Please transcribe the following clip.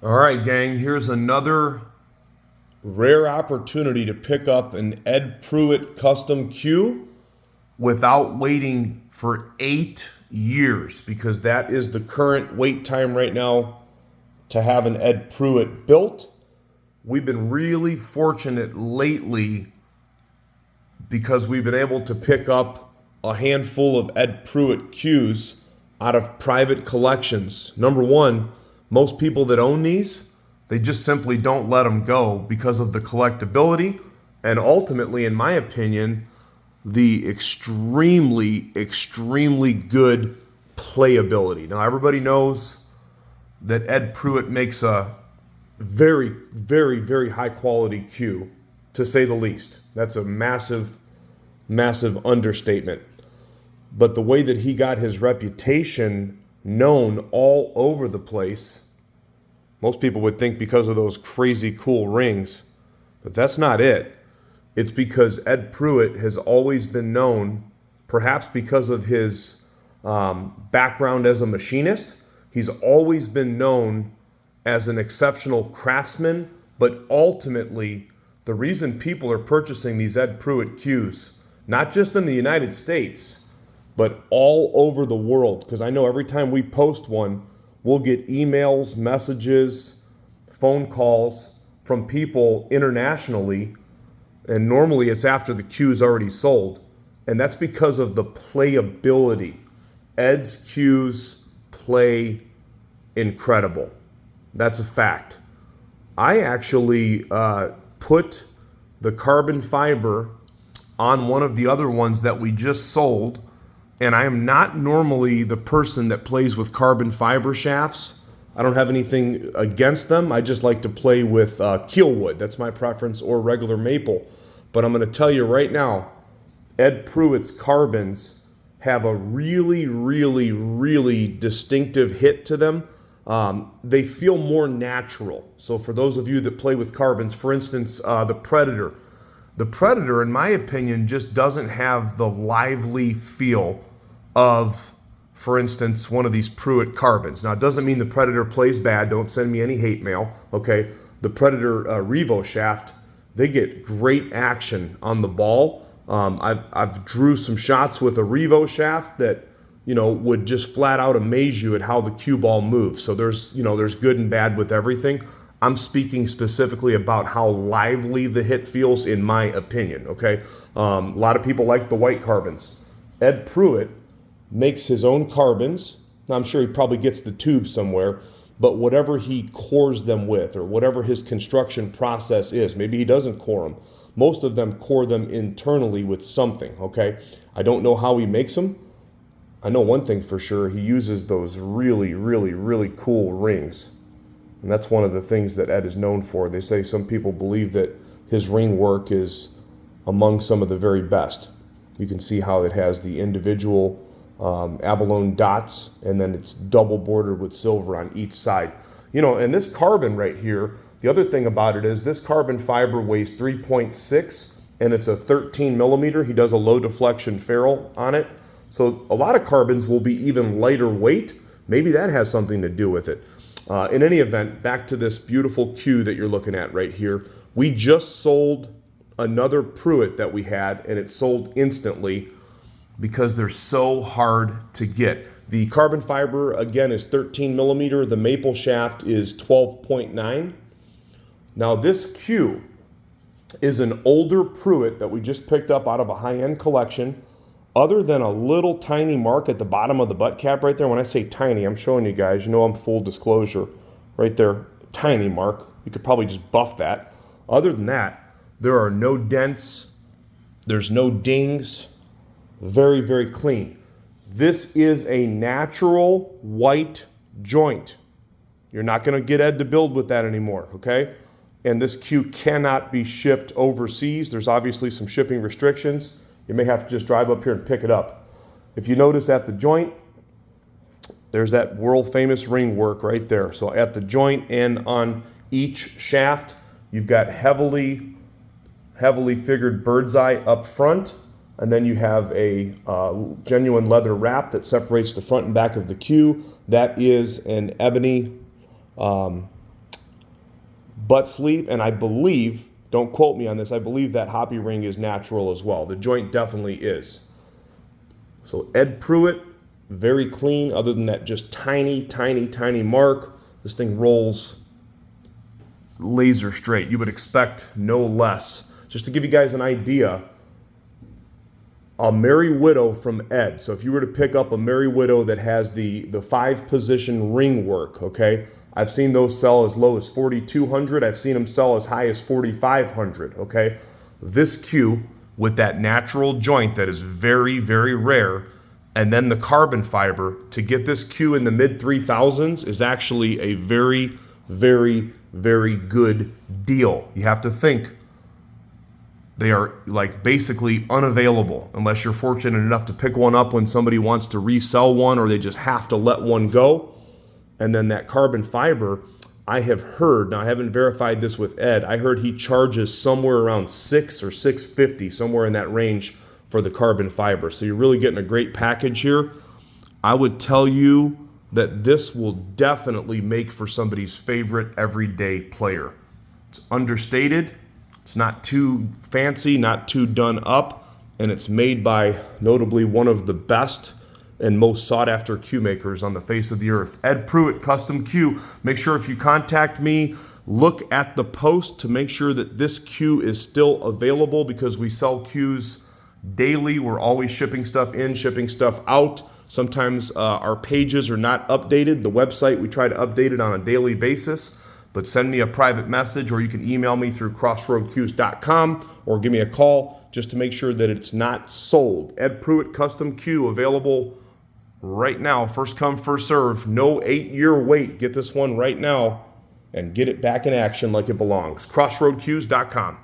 All right, gang, here's another rare opportunity to pick up an Ed Prewitt custom cue without waiting for 8 years, because that is the current wait time right now to have an Ed Prewitt built. We've been really fortunate lately because we've been able to pick up a handful of Ed Prewitt cues out of private collections. Number one, most people that own these, they just simply don't let them go because of the collectability and ultimately, in my opinion, the extremely good playability. Now, everybody knows that Ed Prewitt makes a very high quality cue, to say the least. That's a massive understatement. But the way that he got his reputation known all over the place, most people would think because of those crazy cool rings, but that's not it. It's because Ed Prewitt has always been known, perhaps because of his background as a machinist, he's always been known as an exceptional craftsman, but ultimately, the reason people are purchasing these Ed Prewitt cues, not just in the United States, but all over the world, because I know every time we post one, we'll get emails, messages, phone calls from people internationally, and normally it's after the cue's already sold, and that's because of the playability. Ed's cues play incredible. That's a fact. I actually put the carbon fiber on one of the other ones that we just sold, and I am not normally the person that plays with carbon fiber shafts. I don't have anything against them. I just like to play with keel wood. That's my preference, or regular maple. But I'm going to tell you right now, Ed Prewitt's carbons have a really distinctive hit to them. They feel more natural. So for those of you that play with carbons, for instance, the Predator, in my opinion, just doesn't have the lively feel of, for instance, one of these Prewitt carbons. Now, it doesn't mean the Predator plays bad. Don't send me any hate mail, okay? The Predator Revo shaft, they get great action on the ball. I've drew some shots with a Revo shaft that, would just flat out amaze you at how the cue ball moves. So there's good and bad with everything. I'm speaking specifically about how lively the hit feels, in my opinion, okay? A lot of people like the white carbons. Ed Prewitt makes his own carbons. Now, I'm sure he probably gets the tube somewhere, but whatever he cores them with, or whatever his construction process is, maybe he doesn't core them. Most of them core them internally with something, okay? I don't know how he makes them. I know one thing for sure, he uses those really cool rings. And that's one of the things that Ed is known for. They say some people believe that his ring work is among some of the very best. You can see how it has the individual Abalone dots, and then it's double bordered with silver on each side. And this carbon right here, the other thing about it is this carbon fiber weighs 3.6, and it's a 13 millimeter. He does a low deflection ferrule on it. So a lot of carbons will be even lighter weight. Maybe that has something to do with it. In any event, back to this beautiful cue that you're looking at right here. We just sold another Prewitt that we had, and it sold instantly because they're so hard to get. The carbon fiber, again, is 13 millimeter. The maple shaft is 12.9. Now, this cue is an older Prewitt that we just picked up out of a high-end collection. Other than a little tiny mark at the bottom of the butt cap right there, when I say tiny, I'm showing you guys, I'm full disclosure. Right there, tiny mark. You could probably just buff that. Other than that, there are no dents. There's no dings. Very clean. This is a natural white joint. You're not going to get Ed to build with that anymore, okay? And this cue cannot be shipped overseas. There's obviously some shipping restrictions. You may have to just drive up here and pick it up. If you notice at the joint, there's that world famous ring work right there. So at the joint and on each shaft, you've got heavily figured Birdseye up front, and then you have a genuine leather wrap that separates the front and back of the cue. That is an Ebony butt sleeve, and I believe, don't quote me on this, I believe that hoppy ring is natural as well. The joint definitely is. So Ed Prewitt, very clean, other than that just tiny, tiny, tiny mark. This thing rolls laser straight. You would expect no less. Just to give you guys an idea, a Merry Widow from Ed. So if you were to pick up a Merry Widow that has the 5-position ring work, okay? I've seen those sell as low as $4,200. I've seen them sell as high as $4,500, okay? This cue with that natural joint that is very, very rare, and then the carbon fiber, to get this cue in the mid-3,000s is actually a very, very, very good deal. You have to think they are like basically unavailable unless you're fortunate enough to pick one up when somebody wants to resell one, or they just have to let one go. And then that carbon fiber, I have heard, now I haven't verified this with Ed, I heard he charges somewhere around $600 or $650, somewhere in that range for the carbon fiber. So you're really getting a great package here. I would tell you that this will definitely make for somebody's favorite everyday player. It's understated, it's not too fancy, not too done up, and it's made by notably one of the best and most sought after cue makers on the face of the earth. Ed Prewitt Custom Cue. Make sure if you contact me, look at the post to make sure that this cue is still available, because we sell cues daily. We're always shipping stuff in, shipping stuff out. Sometimes our pages are not updated. The website, we try to update it on a daily basis, but send me a private message, or you can email me through crossroadcues.com or give me a call just to make sure that it's not sold. Ed Prewitt Custom Cue, available right now. First come, first serve. No 8-year wait. Get this one right now and get it back in action like it belongs. crossroadcues.com.